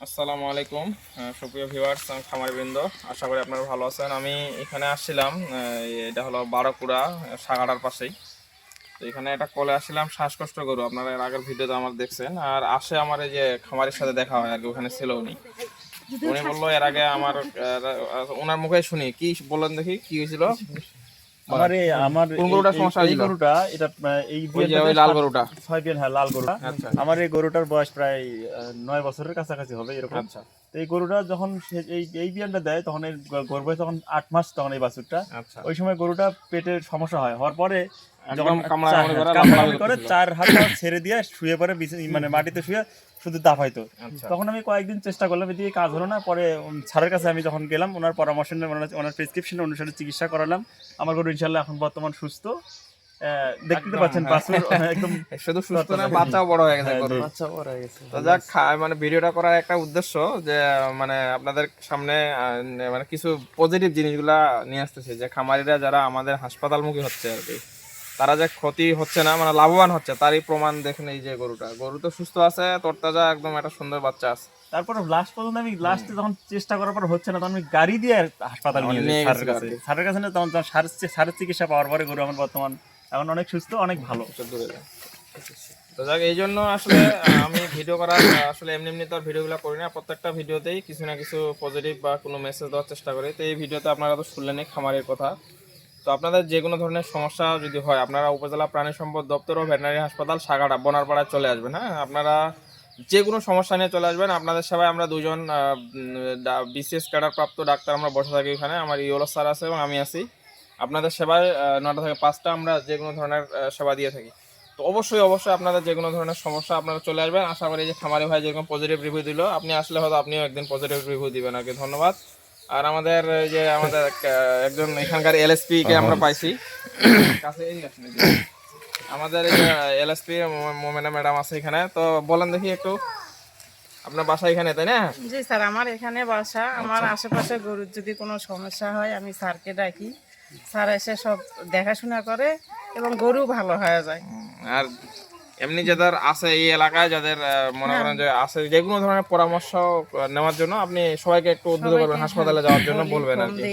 আসসালামু আলাইকুম সুপ্রিয় ভিউয়ার্স খামারবৃন্দ, আশা করি আপনারা ভালো আছেন। আমি এখানে আসছিলাম, এটা হলো বারোকুড়া সাগাড়ার পাশেই। তো এখানে একটা কলে আসছিলাম, শ্বাসকষ্ট গরু। আপনারা এর আগের ভিডিওতে আমার দেখছেন। আর আসে আমার এই যে খামারের সাথে দেখা হয় আর কি, ওখানে ছিল উনি। উনি বললো এর আগে আমার ওনার মুখে শুনি কি বললেন, দেখি কি হয়েছিল। আমার এই আমার কোন গরুটার সমস্যা এই হয়েছিল? গরুটা এটা এই ওই যে বিয়ানটাতে ওই লাল গরুটা। 6 বিয়ান, হ্যাঁ লাল গরুটা। আচ্ছা আমার এই গরুটার বয়স প্রায় 9 বছরের কাছাকাছি হবে এরকম। আচ্ছা তো এই গরুটা যখন এই বিয়ানটা দেয় তখন এই গরু বয়স তখন 8 মাস, তখন এই বাছুরটা। আচ্ছা ওই সময় গরুটা পেটের সমস্যা হওয়ার পরে যখন একদম কামড়াকামড়ি করে কামড়াকামড়ি করে করতেছিল। 4 হাত পা ছেড়ে দিয়ে শুয়ে পড়ে মানে মাটিতে শুয়ে শুধু দাফাইতো। আচ্ছা তখন আমি কয়েকদিন চেষ্টা করলাম, এদিকে কাজ হলো না। পরে স্যারের কাছে আমি যখন গেলাম, ওনার পরামর্শ নিয়ে ওনার প্রেসক্রিপশন অনুসারে চিকিৎসা করালাম। আমার গরু ইনশাল্লাহ এখন বর্তমান সুস্থ। দেখতে তো একদম, পাচ্ছেন হ্যাঁ। বাছুর একদম শুধু সুস্থ না, বাচ্চাও বড় হয়ে গেছে হ্যাঁ, গরুর। বাচ্চা বড় হয়ে গেছে। তো যাক, মানে ভিডিওটা করার একটা উদ্দেশ্য যে মানে আপনাদের সামনে মানে কিছু পজিটিভ জিনিসগুলা নিয়ে আসতেছে, যে খামারিরা যারা আমাদের হাসপাতালমুখী হচ্ছে আর কি, তারা যে ক্ষতি হচ্ছে না, মানে লাভবান হচ্ছে, তারই প্রমাণ দেখেন এই যে গরুটা। গরু তো সুস্থ আছে, তরতাজা, একদম একটা সুন্দর বাচ্চা আছে। তারপর লাস্ট পর্যন্ত আমি লাস্টে যখন চেষ্টা করার পর হচ্ছে না, তখন আমি গাড়ি দিয়ে হাসপাতাল নিয়ে যাই স্যারের কাছে। স্যারের কাছে না, তখন স্যারের চিকিৎসা পাওয়ার পরে গরু আমার বর্তমান এখন অনেক সুস্থ, অনেক ভালো। দূরে যায়। তো যাক, এই জন্য আসলে আমি ভিডিও করার আসলে এমনি এমনি তো আর ভিডিওগুলো করি না। প্রত্যেকটা ভিডিওতেই কিছু না কিছু পজিটিভ বা কোনো মেসেজ দেওয়ার চেষ্টা করি। তো এই ভিডিওতে আপনারা তো শুনলেনই খামারের কথা। তো আপনাদের যে কোনো ধরনের সমস্যা যদি হয়, আপনারা উপজেলা প্রাণী সম্পদ দপ্তর ও ভেটেরিনারি হাসপাতাল সাগাড়া বনারপাড়ায় চলে আসবেন। হ্যাঁ, আপনারা যে কোনো সমস্যা নিয়ে চলে আসবেন। আপনাদের সেবায় আমরা দুজন বিসিএস ক্যাডার প্রাপ্ত ডাক্তার আমরা বসে থাকি এখানে। আমার ইওলো স্যার আছে এবং আমি আছি। আপনাদের সেবায় 9টা থেকে 5টা আমরা যে কোনো ধরনের সেবা দিয়ে থাকি। তো অবশ্যই আপনাদের যে কোনো ধরনের সমস্যা আপনারা চলে আসবেন। আশা করি যে খামারি ভাই যেরকম পজিটিভ রিভিউ দিল, আপনি আসলে হয়তো আপনিও একদিন পজিটিভ রিভিউ দিবেন আর কি। ধন্যবাদ। আর আমাদের যে আমাদের একজন এখানকার এলএসপি কে আমরা পাইছি কাছে, আমাদের এই যে এলএসপি মোমেনা ম্যাডাম আছে এখানে। তো বলেন দেখি একটু, আপনার বাসা এখানে তাই না? জি স্যার, আমার এখানে বাসা। আমার আশেপাশে গরুর যদি কোনো সমস্যা হয় আমি স্যারকে ডাকি, স্যার এসে সব দেখাশোনা করে এবং গরু ভালো হয়ে যায়। আর এমনি যাদের আছে এই এলাকায়, যাদের মনে করেন যে আছে যে কোনো ধরনের পরামর্শ নেওয়ার জন্য, আপনি সবাইকে একটু উদ্বুদ্ধ করবেন হাসপাতালে যাওয়ার জন্য, বলবেন আর কি।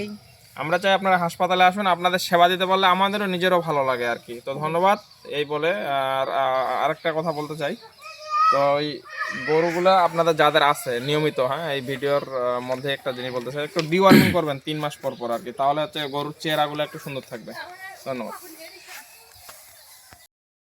আমরা চাই আপনারা হাসপাতালে আসুন, আপনাদের সেবা দিতে পারলে আমাদেরও নিজেরও ভালো লাগে আর কি। তো ধন্যবাদ এই বলে। আর আরেকটা কথা বলতে চাই, তো এই গরুগুলা আপনাদের যাদের আছে নিয়মিত, হ্যাঁ, এই ভিডিওর মধ্যে একটা জিনিস বলতে চাই, একটু ডিওয়ার্মিং করবেন 3 মাস পর পর আর কি, তাহলে হচ্ছে গরুর চেহারাগুলো একটু সুন্দর থাকবে। ধন্যবাদ।